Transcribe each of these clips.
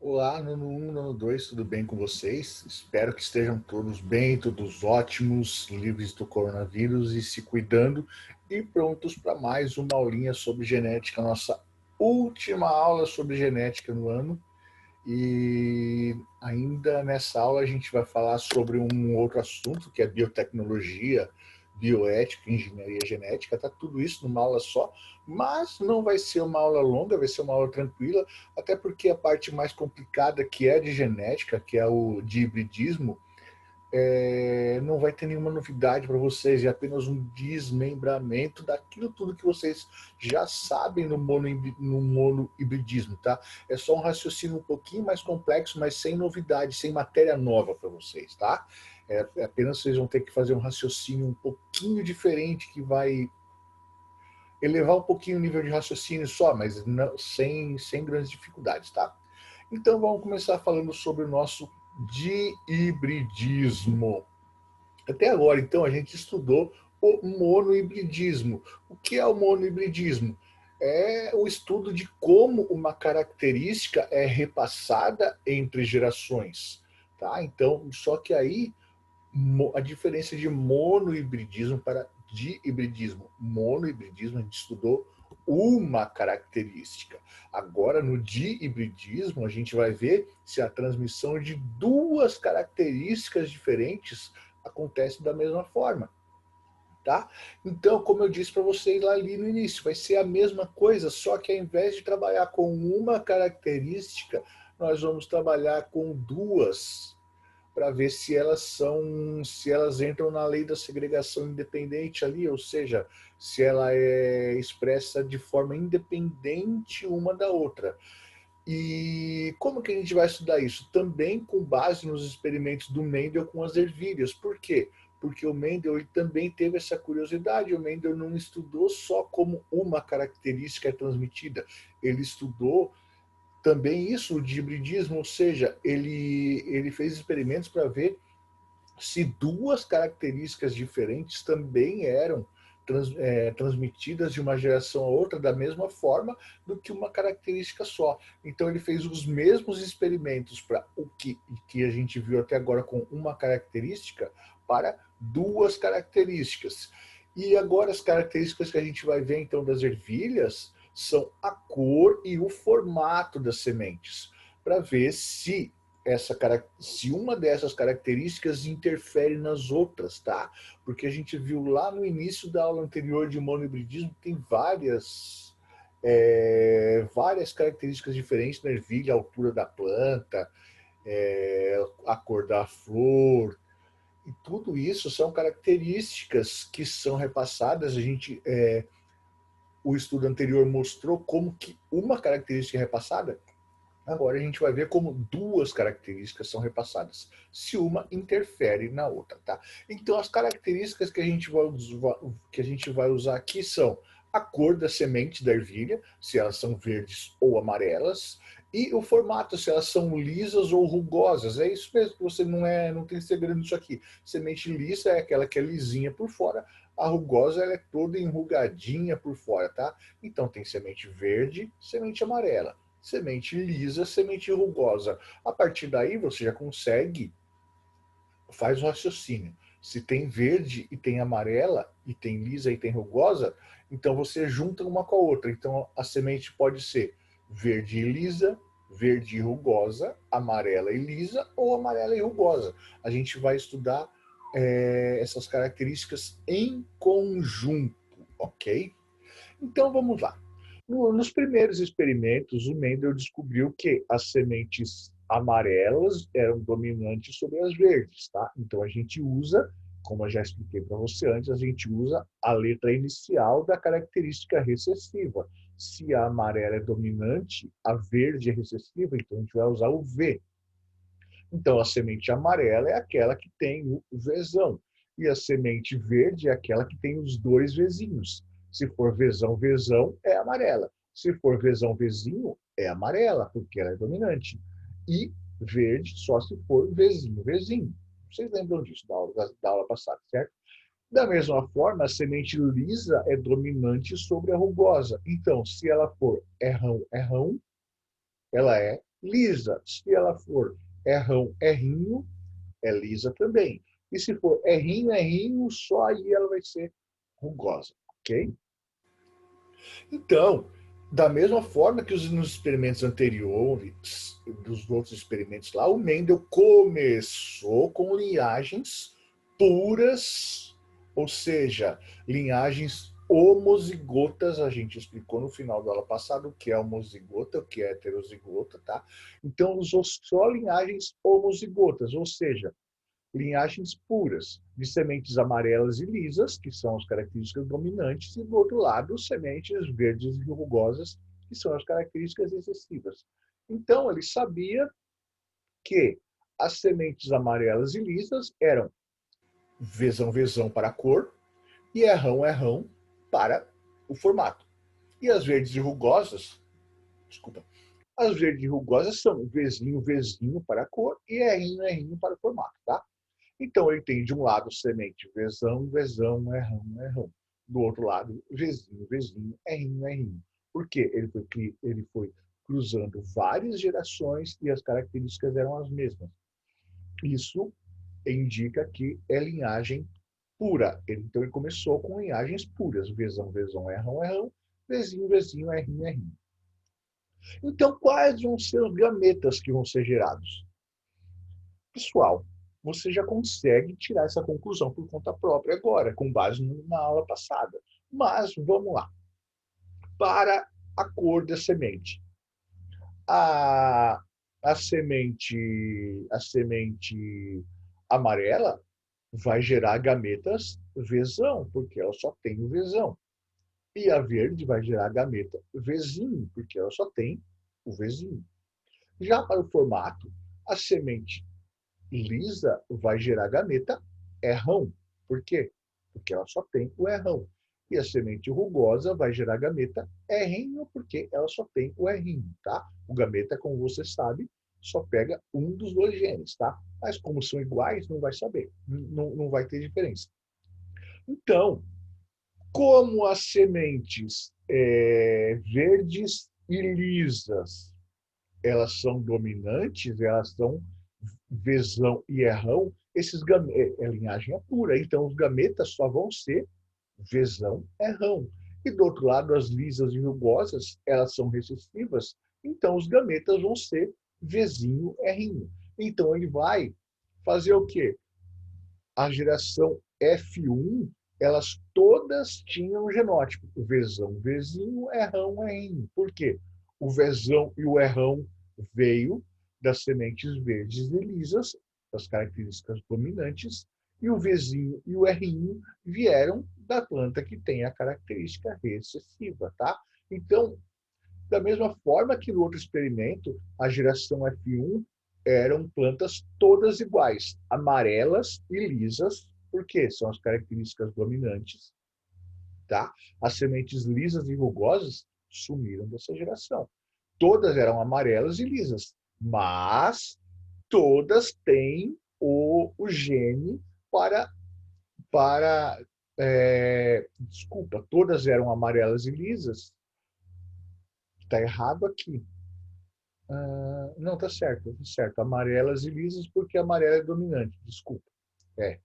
Olá, Nono 1, Nono 2, tudo bem com vocês? Espero que estejam todos bem, todos ótimos, livres do coronavírus e se cuidando e prontos para mais uma aulinha sobre genética, nossa última aula sobre genética no ano. E ainda nessa aula a gente vai falar sobre um outro assunto, que é biotecnologia, bioética, engenharia genética, tá tudo isso numa aula só, mas não vai ser uma aula longa, vai ser uma aula tranquila, até porque a parte mais complicada, que é de genética, que é o de hibridismo, não vai ter nenhuma novidade para vocês, é apenas um desmembramento daquilo tudo que vocês já sabem no monohibridismo, tá? É só um raciocínio um pouquinho mais complexo, mas sem novidade, sem matéria nova para vocês, tá? Apenas vocês vão ter que fazer um raciocínio um pouquinho diferente, que vai elevar um pouquinho o nível de raciocínio só, mas não, sem grandes dificuldades, tá? Então vamos começar falando sobre o nosso dihibridismo. Até agora, então, a gente estudou o monohibridismo. O que é o monohibridismo? É o estudo de como uma característica é repassada entre gerações. Tá? Então, só que aí a diferença de monohibridismo para dihibridismo. Monohibridismo, a gente estudou uma característica. Agora, no dihibridismo, a gente vai ver se a transmissão de duas características diferentes acontece da mesma forma. Tá? Então, como eu disse para vocês lá ali no início, vai ser a mesma coisa, só que ao invés de trabalhar com uma característica, nós vamos trabalhar com duas, para ver se elas entram na lei da segregação independente ali, ou seja, se ela é expressa de forma independente uma da outra. E como que a gente vai estudar isso? Também com base nos experimentos do Mendel com as ervilhas. Por quê? Porque o Mendel ele também teve essa curiosidade. O Mendel não estudou só como uma característica é transmitida, ele estudou também isso de hibridismo, ou seja, ele fez experimentos para ver se duas características diferentes também eram transmitidas de uma geração a outra da mesma forma do que uma característica só. Então ele fez os mesmos experimentos para o que a gente viu até agora com uma característica para duas características. E agora as características que a gente vai ver então das ervilhas são a cor e o formato das sementes, para ver se uma dessas características interfere nas outras, tá? Porque a gente viu lá no início da aula anterior de monohibridismo que tem várias características diferentes na ervilha, a altura da planta, a cor da flor, e tudo isso são características que são repassadas. O estudo anterior mostrou como que uma característica é repassada. Agora a gente vai ver como duas características são repassadas, se uma interfere na outra, tá? Então as características que a gente vai usar aqui são a cor da semente da ervilha, se elas são verdes ou amarelas, e o formato, se elas são lisas ou rugosas. É isso mesmo, você não tem segredo nisso aqui. Semente lisa é aquela que é lisinha por fora, a rugosa ela é toda enrugadinha por fora, tá? Então tem semente verde, semente amarela, semente lisa, semente rugosa. A partir daí você já consegue, faz o raciocínio. Se tem verde e tem amarela, e tem lisa e tem rugosa, então você junta uma com a outra. Então a semente pode ser verde e lisa, verde e rugosa, amarela e lisa ou amarela e rugosa. A gente vai estudar essas características em conjunto, ok? Então vamos lá. Nos primeiros experimentos, o Mendel descobriu que as sementes amarelas eram dominantes sobre as verdes, tá? Então a gente usa, como eu já expliquei para você antes, a gente usa a letra inicial da característica recessiva. Se a amarela é dominante, a verde é recessiva, então a gente vai usar o V. Então a semente amarela é aquela que tem o Vzão e a semente verde é aquela que tem os dois Vzinhos. Se for Vzão, Vzão, é amarela. Se for Vzão, Vzinho, é amarela, porque ela é dominante. E verde só se for Vzinho, Vzinho. Vocês lembram disso da aula passada, certo? Da mesma forma, a semente lisa é dominante sobre a rugosa. Então, se ela for errão, errão, ela é Lisa, se ela for errão, errinho, é lisa também. E se for errinho, errinho, só aí ela vai ser rugosa, ok? Então, da mesma forma que nos experimentos anteriores, dos outros experimentos lá, o Mendel começou com linhagens puras, ou seja, linhagens homozigotas. A gente explicou no final da aula passada o que é homozigota, o que é heterozigota, tá? Então, usou só linhagens homozigotas, ou seja, linhagens puras, de sementes amarelas e lisas, que são as características dominantes, e do outro lado, sementes verdes e rugosas, que são as características recessivas. Então, ele sabia que as sementes amarelas e lisas eram vezão para a cor e errão para o formato. E as verdes e rugosas, desculpa, as verdes e rugosas são vezinho para a cor e errinho para o formato, tá? Então, ele tem de um lado semente vezão, errão. Do outro lado, vezinho, errinho. Por quê? Ele foi cruzando várias gerações e as características eram as mesmas. Isso indica que é linhagem pura. Então, ele começou com linhagens puras. Vezão, errão. Vezinho, errinho. Então, quais vão ser os gametas que vão ser gerados? Pessoal, você já consegue tirar essa conclusão por conta própria agora, com base na aula passada. Mas vamos lá. Para a cor da semente. A, a semente amarela vai gerar gametas vezão, porque ela só tem o vezão. E a verde vai gerar gameta vezinho, porque ela só tem o vezinho. Já para o formato, a semente lisa vai gerar gameta errão. Por quê? Porque ela só tem o errão. E a semente rugosa vai gerar gameta errinho, porque ela só tem o errinho, tá? O gameta, como você sabe, só pega um dos dois genes, tá? Mas como são iguais, não vai saber, não vai ter diferença. Então, como as sementes verdes e lisas, elas são dominantes, elas são vezão e errão, a linhagem é pura. Então, os gametas só vão ser vezão, errão. E do outro lado, as lisas e rugosas, elas são recessivas, então os gametas vão ser vezinho, errinho. Então, ele vai fazer o quê? A geração F1, elas todas tinham genótipo. O vezão, vezinho, errão, errinho. Por quê? O vezão e o errão veio das sementes verdes e lisas, das características dominantes, e o vezinho e o errinho vieram da planta que tem a característica recessiva, tá? Então, da mesma forma que no outro experimento, a geração F1 eram plantas todas iguais, amarelas e lisas, porque são as características dominantes, tá? As sementes lisas e rugosas sumiram dessa geração. Todas eram amarelas e lisas, mas todas têm o gene para desculpa, todas eram amarelas e lisas. Está errado aqui. Não, tá certo, tá certo. Amarelas e lisas, porque a amarela é dominante, desculpa. É.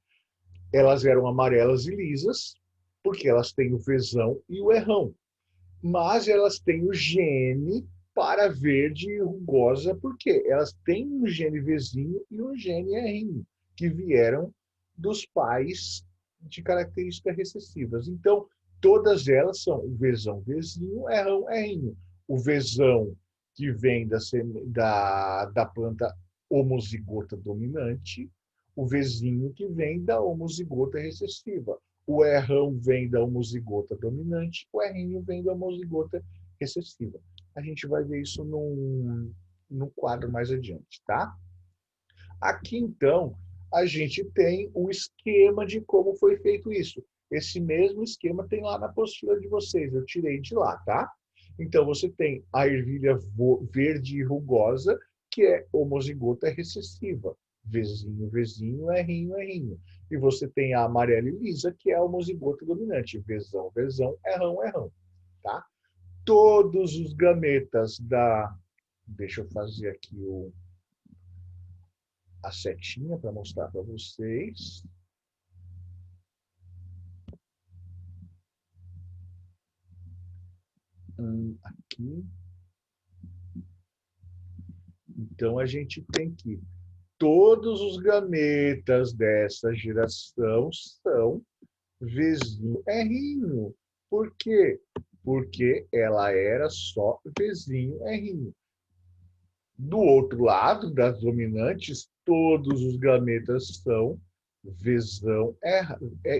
Elas eram amarelas e lisas, porque elas têm o vezão e o errão. Mas elas têm o gene para verde e rugosa, porque elas têm um gene vezinho e um gene errinho, que vieram dos pais de características recessivas. Então, todas elas são o vezão, vezinho, errão, errinho. O vezão que vem da planta homozigota dominante, o vezinho que vem da homozigota recessiva. O errão vem da homozigota dominante, o errinho vem da homozigota recessiva. A gente vai ver isso num quadro mais adiante, tá? Aqui, então, a gente tem o esquema de como foi feito isso. Esse mesmo esquema tem lá na apostila de vocês, eu tirei de lá, tá? Então, você tem a ervilha verde e rugosa, que é homozigota recessiva. Vezinho, errinho. E você tem a amarela e lisa, que é a homozigota dominante. Vezão, errão. Tá? Todos os gametas Deixa eu fazer aqui a setinha para mostrar para vocês. Aqui. Então, a gente tem que todos os gametas dessa geração são vizinho errinho. Por quê? Porque ela era só vizinho errinho. Do outro lado, das dominantes, todos os gametas são vezão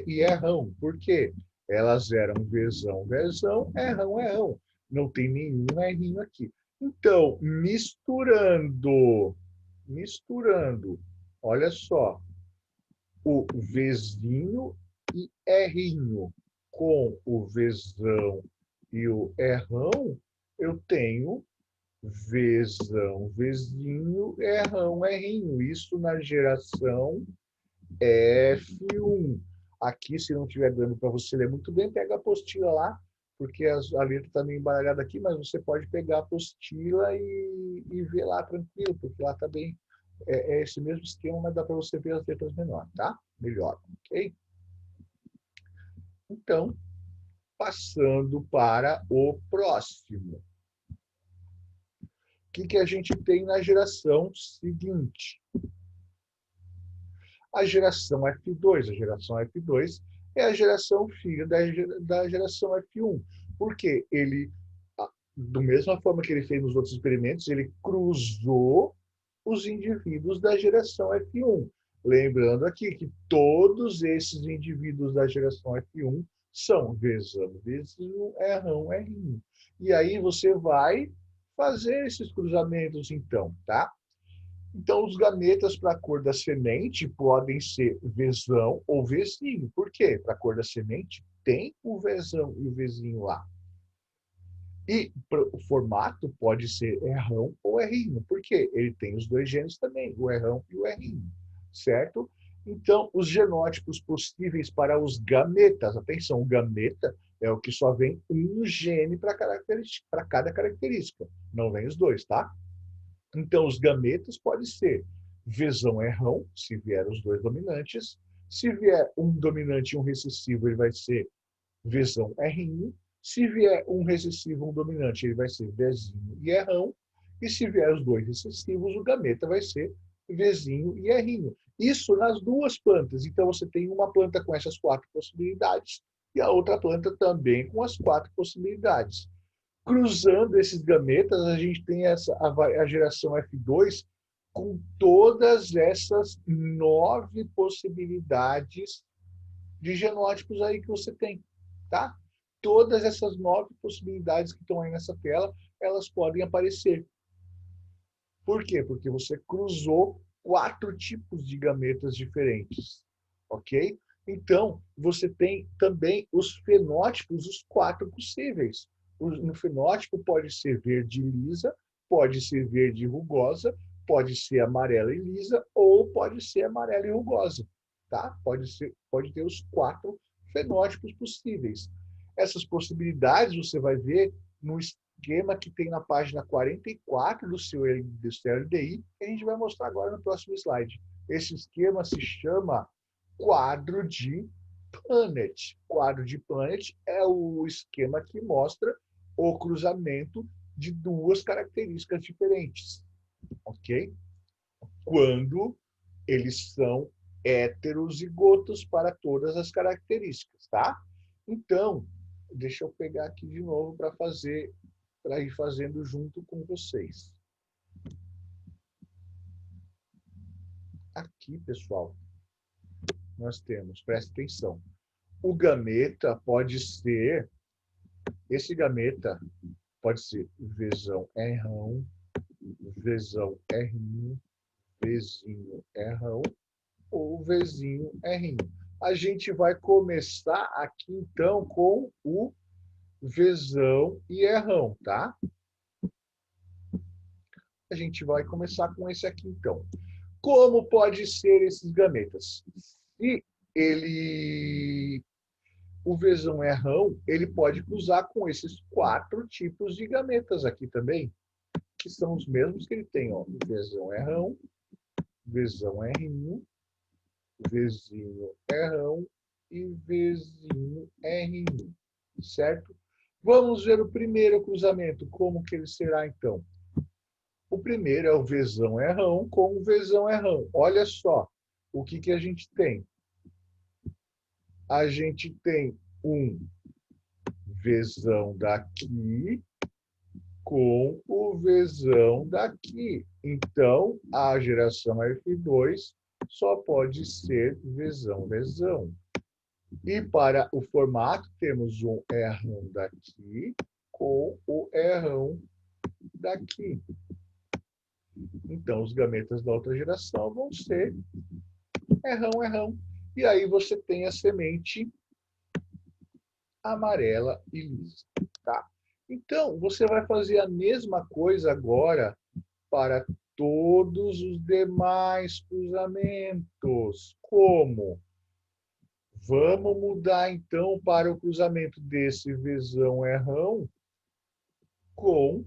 e errão. Por quê? Elas eram vezão, vezão, errão, errão. Não tem nenhum errinho aqui. Então, misturando, olha só, o vezinho e errinho com o vezão e o errão, eu tenho vezão, vezinho, errão, errinho. Isso na geração F1. Aqui, se não estiver dando para você ler muito bem, pega a apostila lá, porque a letra está meio embaralhada aqui, mas você pode pegar a apostila e ver lá tranquilo, porque lá está bem. É esse mesmo esquema, mas dá para você ver as letras menores, tá? Melhor, ok? Então, passando para o próximo. O que a gente tem na geração seguinte? A geração F2. A geração F2 é a geração filha da geração F1. Porque ele, da mesma forma que ele fez nos outros experimentos, ele cruzou os indivíduos da geração F1. Lembrando aqui que todos esses indivíduos da geração F1 são vezão, vezinho, errão, errinho. E aí você vai fazer esses cruzamentos, então, tá? Então, os gametas para a cor da semente podem ser vezão ou vezinho. Por quê? Para a cor da semente tem o vezão e o vezinho lá. E o formato pode ser errão ou errinho. Por quê? Ele tem os dois genes também, o errão e o errinho. Certo? Então, os genótipos possíveis para os gametas, atenção, o gameta é o que só vem um gene para cada característica. Não vem os dois, tá? Então, os gametas podem ser vezão errão, se vier os dois dominantes. Se vier um dominante e um recessivo, ele vai ser vezão errinho. Se vier um recessivo e um dominante, ele vai ser vezinho e errão. E se vier os dois recessivos, o gameta vai ser vezinho e errinho. Isso nas duas plantas. Então, você tem uma planta com essas quatro possibilidades e a outra planta também com as quatro possibilidades. Cruzando esses gametas, a gente tem a geração F2 com todas essas 9 possibilidades de genótipos aí que você tem, tá? Todas essas 9 possibilidades que estão aí nessa tela, elas podem aparecer. Por quê? Porque você cruzou 4 tipos de gametas diferentes, ok? Então, você tem também os fenótipos, os 4 possíveis. No fenótipo pode ser verde lisa, pode ser verde rugosa, pode ser amarela e lisa, ou pode ser amarela e rugosa. Tá? Pode ter os 4 fenótipos possíveis. Essas possibilidades você vai ver no esquema que tem na página 44 do seu LDI, que a gente vai mostrar agora no próximo slide. Esse esquema se chama quadro de Punnett. Quadro de Punnett é o esquema que mostra o cruzamento de duas características diferentes, ok? Quando eles são heterozigotos para todas as características, tá? Então, deixa eu pegar aqui de novo para ir fazendo junto com vocês. Aqui, pessoal, nós temos, presta atenção, o gameta pode ser, esse gameta pode ser vezão errão, vezão errinho, vezinho errão ou vezinho errinho. A gente vai começar aqui, então, com o vezão e errão, tá? A gente vai começar com esse aqui, então. Como pode ser esses gametas? Se o vezão errão, ele pode cruzar com esses 4 tipos de gametas aqui também. que são os mesmos que ele tem, ó. Vzão Rão, Vzão Rinho, Vzinho Rão e Vzinho Rinho, certo? Vamos ver o primeiro cruzamento, como que ele será então? O primeiro é o Vzão Rão com o Vzão Rão. Olha só, o que que a gente tem? A gente tem um Vzão daqui com o Vzão daqui. Então, a geração F2 só pode ser Vzão, Vzão. E para o formato, temos um Rão daqui com o Rão daqui. Então, os gametas da outra geração vão ser Rão, Rão. E aí você tem a semente amarela e lisa, tá? Então, você vai fazer a mesma coisa agora para todos os demais cruzamentos. Como? Vamos mudar, então, para o cruzamento desse Vzão Rão com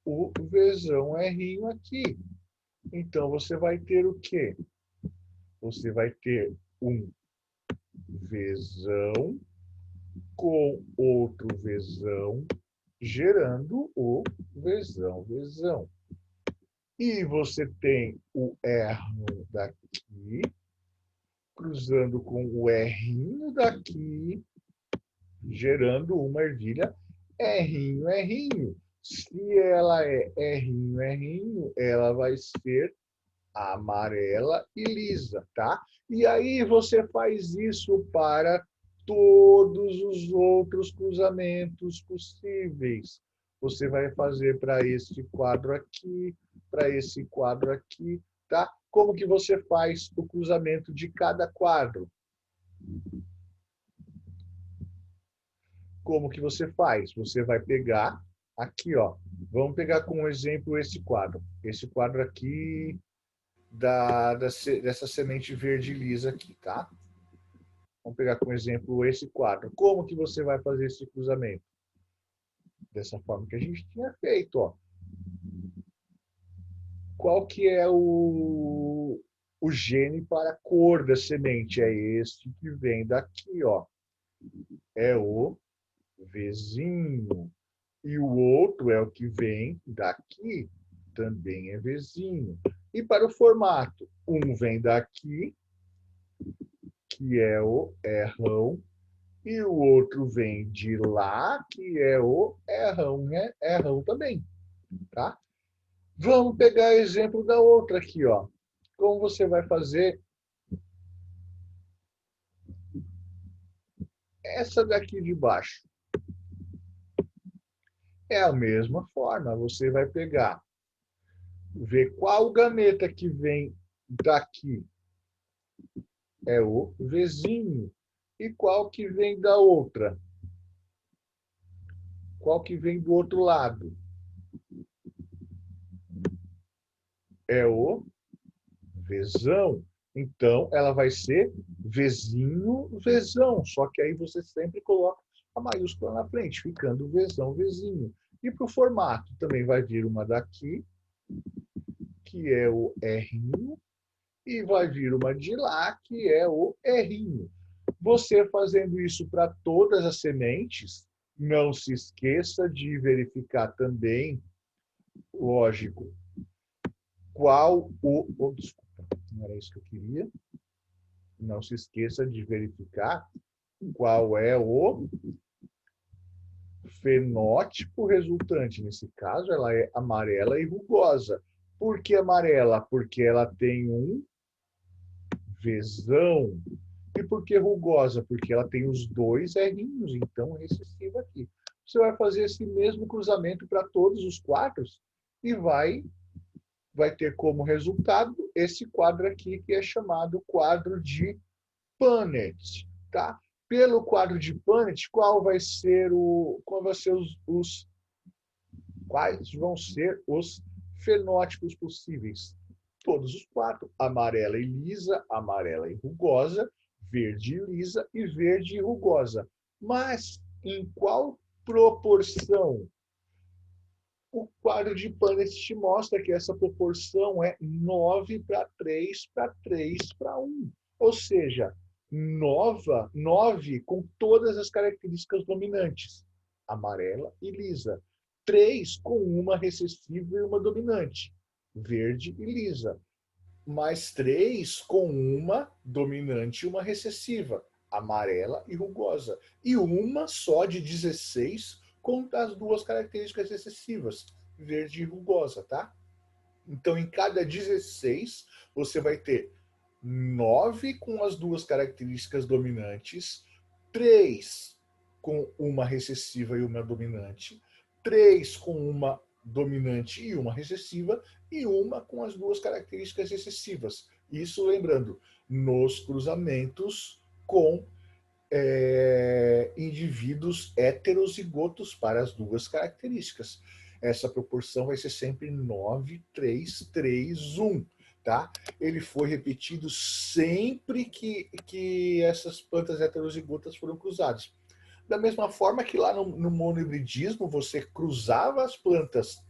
o Vzão Rinho aqui. Então, você vai ter o quê? Você vai ter um Vzão com outro Vzão, gerando o Vzão, Vzão. E você tem o Rão daqui, cruzando com o Rzinho daqui, gerando uma ervilha Rzinho, Rzinho. Se ela é Rzinho, Rzinho, ela vai ser amarela e lisa, tá? E aí você faz isso para todos os outros cruzamentos possíveis. Você vai fazer para esse quadro aqui, para esse quadro aqui, tá? Como que você faz o cruzamento de cada quadro? Como que você faz? Você vai pegar aqui, ó. Vamos pegar como exemplo esse quadro. Esse quadro aqui dessa semente verde lisa aqui, tá? Vamos pegar como exemplo esse quadro. Como que você vai fazer esse cruzamento? Dessa forma que a gente tinha feito, ó. Qual que é o gene para a cor da semente? É este que vem daqui, ó. É o Vzinho. E o outro é o que vem daqui, também é Vzinho. E para o formato, um vem daqui, que é o Rão, e o outro vem de lá, que é o Rão, né? Rão também, tá? Vamos pegar exemplo da outra aqui, ó. Como você vai fazer essa daqui de baixo? É a mesma forma, você vai pegar, ver qual gameta que vem daqui. É o Vzinho. E qual que vem da outra? Qual que vem do outro lado? É o Vzão. Então, ela vai ser Vzinho, Vzão. Só que aí você sempre coloca a maiúscula na frente, ficando Vzão, Vzinho. E para o formato também vai vir uma daqui, que é o Rzinho, e vai vir uma de lá, que é o Rzinho. Você fazendo isso para todas as sementes, não se esqueça de verificar também, lógico, qual o desculpa, não era isso que eu queria. Não se esqueça de verificar qual é o fenótipo resultante. Nesse caso, ela é amarela e rugosa. Por que amarela? Porque ela tem um Vzão. E por que rugosa? Porque ela tem os dois Rzinhos, então recessiva aqui. Você vai fazer esse mesmo cruzamento para todos os quadros e vai ter como resultado esse quadro aqui, que é chamado quadro de Punnett, tá? Pelo quadro de Punnett, quais vão ser os fenótipos possíveis? Todos os quatro: amarela e lisa, amarela e rugosa, verde e lisa e verde e rugosa. Mas em qual proporção? O quadro de Punnett te mostra que essa proporção é 9:3:3:1. Ou seja, 9 com todas as características dominantes, amarela e lisa. 3 com uma recessiva e uma dominante, verde e lisa. Mais 3 com uma dominante e uma recessiva, amarela e rugosa. E uma só de 16 com as duas características recessivas, verde e rugosa, tá? Então, em cada 16, você vai ter 9 com as duas características dominantes, 3 com uma recessiva e uma dominante, 3 com uma dominante e uma recessiva, e uma com as duas características recessivas. Isso, lembrando, nos cruzamentos com indivíduos heterozigotos para as duas características. Essa proporção vai ser sempre 9:3:3:1, tá? Ele foi repetido sempre que essas plantas heterozigotas foram cruzadas. Da mesma forma que lá no monohibridismo, você cruzava as plantas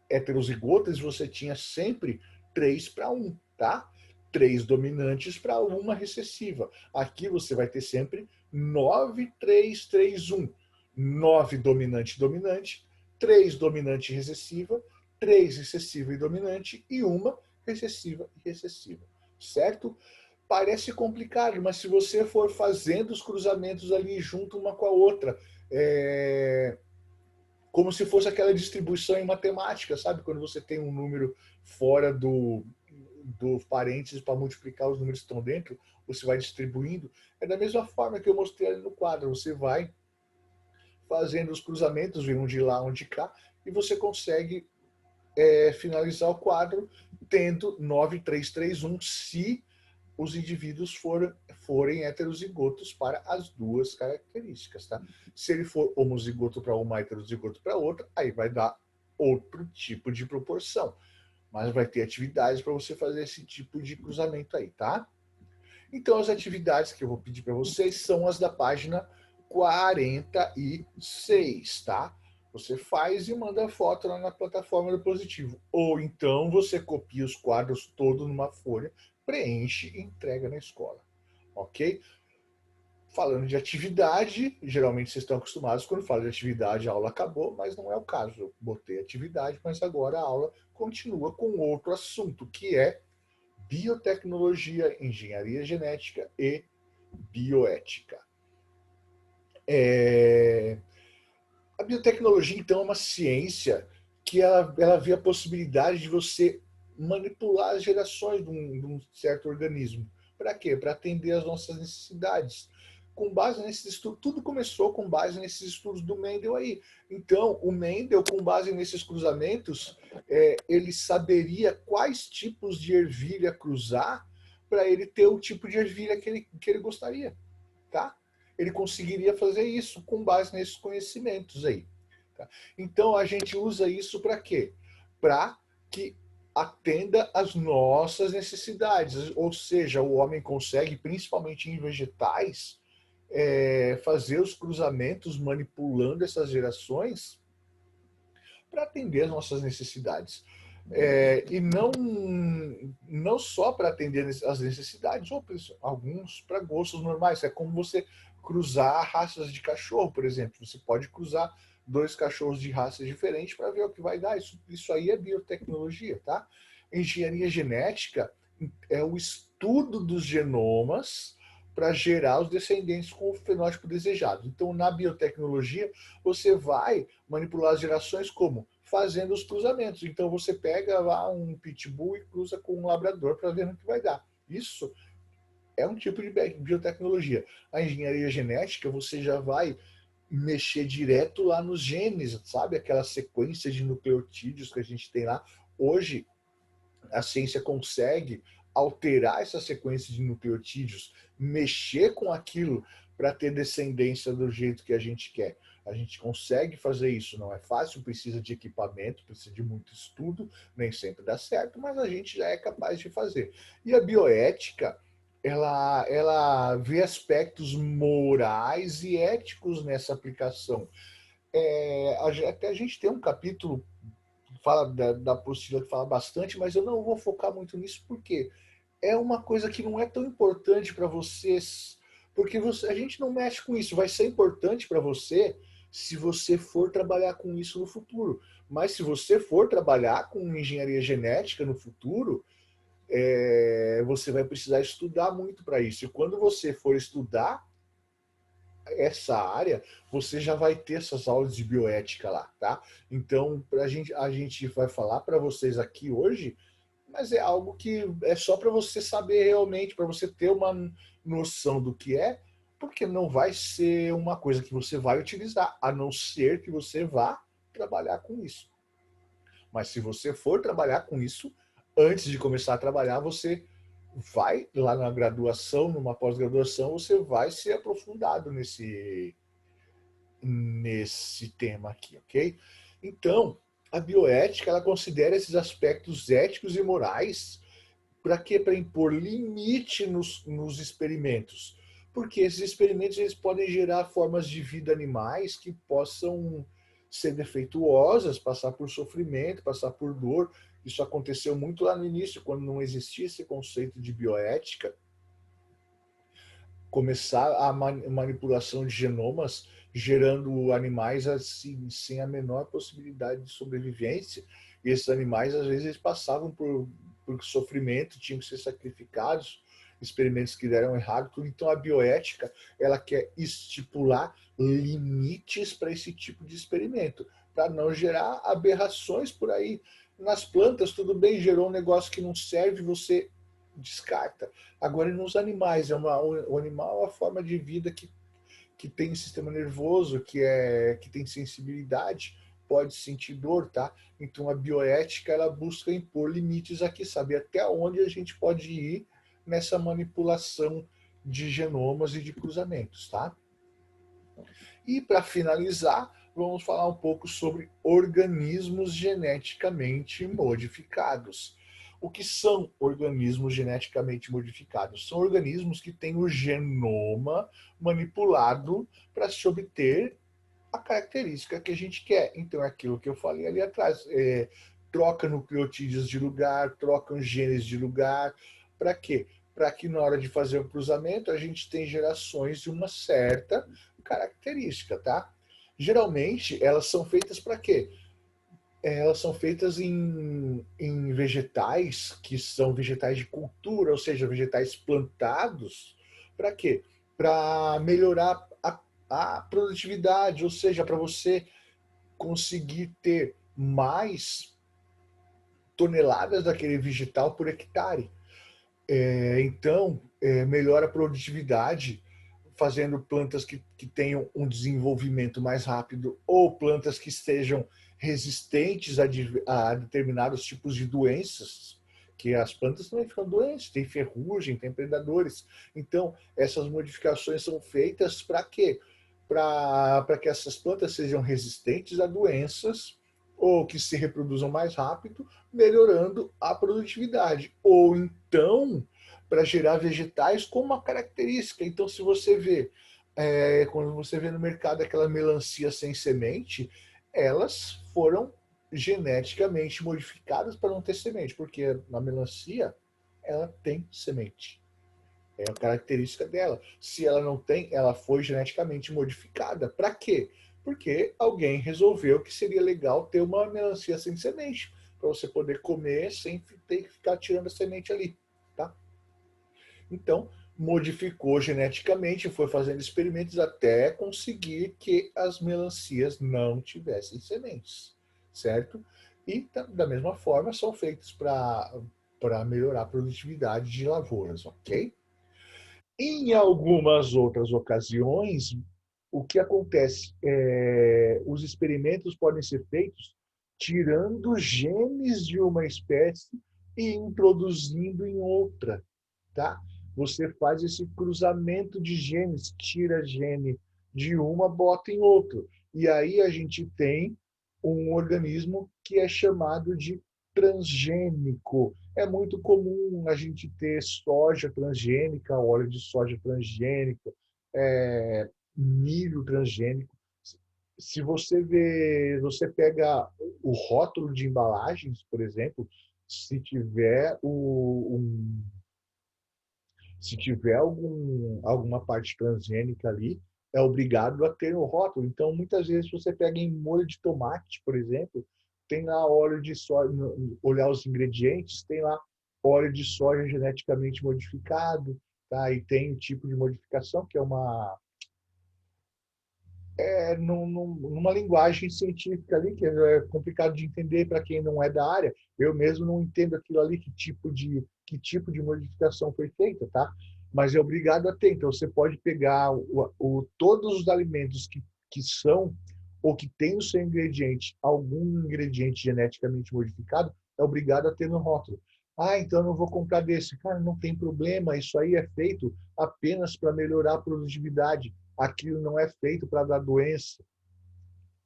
heterozigotas, você tinha sempre 3:1, tá? 3 dominantes para uma recessiva. Aqui você vai ter sempre 9:3:3:1. 9 dominante dominante, 3 dominante e recessiva, 3 recessiva e dominante e uma recessiva e recessiva. Certo? Parece complicado, mas se você for fazendo os cruzamentos ali junto uma com a outra, como se fosse aquela distribuição em matemática, sabe? Quando você tem um número fora do parênteses para multiplicar os números que estão dentro, você vai distribuindo. É da mesma forma que eu mostrei ali no quadro. Você vai fazendo os cruzamentos, um de lá, um de cá, e você consegue finalizar o quadro tendo 9:3:3:1 se os indivíduos forem heterozigotos para as duas características. Tá? Se ele for homozigoto para uma, heterozigoto para outra, aí vai dar outro tipo de proporção. Mas vai ter atividades para você fazer esse tipo de cruzamento aí, tá? Então, as atividades que eu vou pedir para vocês são as da página 46, tá? Você faz e manda a foto lá na plataforma do Positivo. Ou então você copia os quadros todos numa folha, preenche e entrega na escola. Ok? Falando de atividade, geralmente vocês estão acostumados, quando falo de atividade, a aula acabou, mas não é o caso. Eu botei atividade, mas agora a aula continua com outro assunto, que é biotecnologia, engenharia genética e bioética. A biotecnologia, então, é uma ciência que ela vê a possibilidade de você manipular as gerações de um certo organismo. Para quê? Para atender às nossas necessidades. Com base nesses estudos, tudo começou com base nesses estudos do Mendel aí. Então, o Mendel, com base nesses cruzamentos, ele saberia quais tipos de ervilha cruzar para ele ter o tipo de ervilha que ele gostaria, tá? Ele conseguiria fazer isso com base nesses conhecimentos aí. Tá? Então, a gente usa isso para quê? Para que atenda às nossas necessidades. Ou seja, o homem consegue, principalmente em vegetais, fazer os cruzamentos manipulando essas gerações para atender às nossas necessidades. E não só para atender às necessidades, ou alguns para gostos normais. É como você cruzar raças de cachorro, por exemplo. Você pode cruzar 2 cachorros de raças diferentes para ver o que vai dar. Isso aí é biotecnologia, tá? Engenharia genética é o estudo dos genomas para gerar os descendentes com o fenótipo desejado. Então, na biotecnologia, você vai manipular as gerações como? Fazendo os cruzamentos. Então, você pega lá um pitbull e cruza com um labrador para ver o que vai dar. Isso é um tipo de biotecnologia. A engenharia genética, você já vai mexer direto lá nos genes, sabe? Aquela sequência de nucleotídeos que a gente tem lá. Hoje, a ciência consegue alterar essa sequência de nucleotídeos, mexer com aquilo para ter descendência do jeito que a gente quer. A gente consegue fazer isso, não é fácil, precisa de equipamento, precisa de muito estudo, nem sempre dá certo, mas a gente já é capaz de fazer. E a bioética, ela vê aspectos morais e éticos nessa aplicação. Até a gente tem um capítulo fala da apostila que fala bastante, mas eu não vou focar muito nisso porque é uma coisa que não é tão importante para vocês, porque a gente não mexe com isso. Vai ser importante para você se você for trabalhar com isso no futuro. Mas se você for trabalhar com engenharia genética no futuro, você vai precisar estudar muito para isso. E quando você for estudar essa área, você já vai ter essas aulas de bioética lá, tá? Então, a gente vai falar para vocês aqui hoje, mas é algo que é só para você saber realmente, para você ter uma noção do que é, porque não vai ser uma coisa que você vai utilizar, a não ser que você vá trabalhar com isso. Mas se você for trabalhar com isso, antes de começar a trabalhar, você vai lá na graduação, numa pós-graduação, você vai ser aprofundado nesse tema aqui, ok? Então, a bioética, ela considera esses aspectos éticos e morais para quê? Para impor limite nos experimentos. Porque esses experimentos eles podem gerar formas de vida animais que possam ser defeituosas, passar por sofrimento, passar por dor. Isso aconteceu muito lá no início, quando não existia esse conceito de bioética. Começar a manipulação de genomas, gerando animais assim, sem a menor possibilidade de sobrevivência. E esses animais, às vezes, eles passavam por sofrimento, tinham que ser sacrificados, experimentos que deram errado, tudo. Então, a bioética, ela quer estipular limites para esse tipo de experimento, para não gerar aberrações por aí. Nas plantas, tudo bem, gerou um negócio que não serve, você descarta. Agora, nos animais, o animal é uma forma de vida que tem um sistema nervoso, que tem sensibilidade, pode sentir dor, tá? Então, a bioética, ela busca impor limites aqui, saber até onde a gente pode ir nessa manipulação de genomas e de cruzamentos, tá? E, para finalizar, vamos falar um pouco sobre organismos geneticamente modificados. O que são organismos geneticamente modificados? São organismos que têm o genoma manipulado para se obter a característica que a gente quer. Então, é aquilo que eu falei ali atrás. Troca nucleotídeos de lugar, trocam genes de lugar. Para quê? Para que na hora de fazer o cruzamento a gente tenha gerações de uma certa característica, tá? Geralmente, elas são feitas para quê? Elas são feitas em vegetais que são vegetais de cultura, ou seja, vegetais plantados. Para quê? Para melhorar a produtividade, ou seja, para você conseguir ter mais toneladas daquele vegetal por hectare. Então, melhora a produtividade fazendo plantas que tenham um desenvolvimento mais rápido ou plantas que estejam resistentes a determinados tipos de doenças, que as plantas também ficam doentes, tem ferrugem, tem predadores. Então, essas modificações são feitas para quê? Para que essas plantas sejam resistentes a doenças ou que se reproduzam mais rápido, melhorando a produtividade. Ou então, para gerar vegetais com uma característica. Então, se você vê, quando você vê no mercado aquela melancia sem semente, elas foram geneticamente modificadas para não ter semente, porque na melancia ela tem semente. É a característica dela. Se ela não tem, ela foi geneticamente modificada. Para quê? Porque alguém resolveu que seria legal ter uma melancia sem semente, para você poder comer sem ter que ficar tirando a semente ali, tá? Então, modificou geneticamente, foi fazendo experimentos até conseguir que as melancias não tivessem sementes, certo? E da mesma forma são feitos para melhorar a produtividade de lavouras, ok? Em algumas outras ocasiões, o que acontece? Os experimentos podem ser feitos tirando genes de uma espécie e introduzindo em outra, tá? Você faz esse cruzamento de genes, tira gene de uma, bota em outro. E aí a gente tem um organismo que é chamado de transgênico. É muito comum a gente ter soja transgênica, óleo de soja transgênico, milho transgênico. Se você vê, você pega o rótulo de embalagens, por exemplo, se tiver se tiver alguma parte transgênica ali, é obrigado a ter o rótulo. Então, muitas vezes você pega em molho de tomate, por exemplo, tem lá óleo de soja, olhar os ingredientes, tem lá óleo de soja geneticamente modificado, tá? E tem um tipo de modificação que é numa linguagem científica ali, que é complicado de entender para quem não é da área. Eu mesmo não entendo aquilo ali, que tipo de modificação foi feita, tá? Mas é obrigado a ter. Então, você pode pegar todos os alimentos que são ou que tem no seu ingrediente algum ingrediente geneticamente modificado, é obrigado a ter no rótulo. Ah, então eu não vou comprar desse. Cara, não tem problema, isso aí é feito apenas para melhorar a produtividade. Aquilo não é feito para dar doença,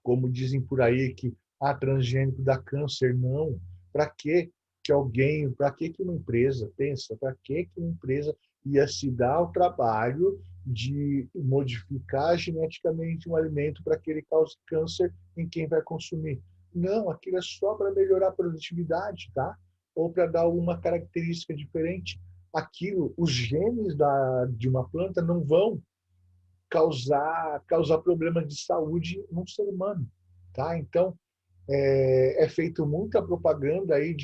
como dizem por aí que transgênico dá câncer. Não. Para para que uma empresa, pensa, para que uma empresa ia se dar o trabalho de modificar geneticamente um alimento para que ele cause câncer em quem vai consumir? Não, aquilo é só para melhorar a produtividade, tá? Ou para dar uma característica diferente. Aquilo, os genes de uma planta não vão causar problemas de saúde num ser humano, tá? Então, é feito muita propaganda aí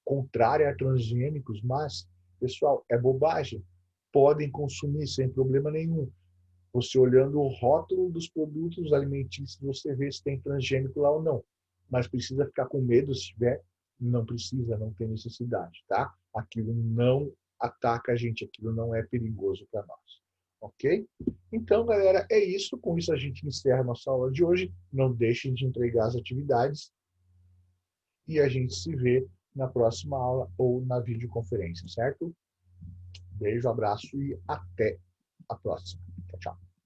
contrária a transgênicos, mas, pessoal, é bobagem. Podem consumir sem problema nenhum. Você olhando o rótulo dos produtos alimentícios, você vê se tem transgênico lá ou não. Mas precisa ficar com medo se tiver? Não precisa, não tem necessidade, tá? Aquilo não ataca a gente, aquilo não é perigoso para nós. Ok? Então, galera, é isso. Com isso a gente encerra a nossa aula de hoje. Não deixem de entregar as atividades e a gente se vê na próxima aula ou na videoconferência, certo? Beijo, abraço e até a próxima. Tchau, tchau.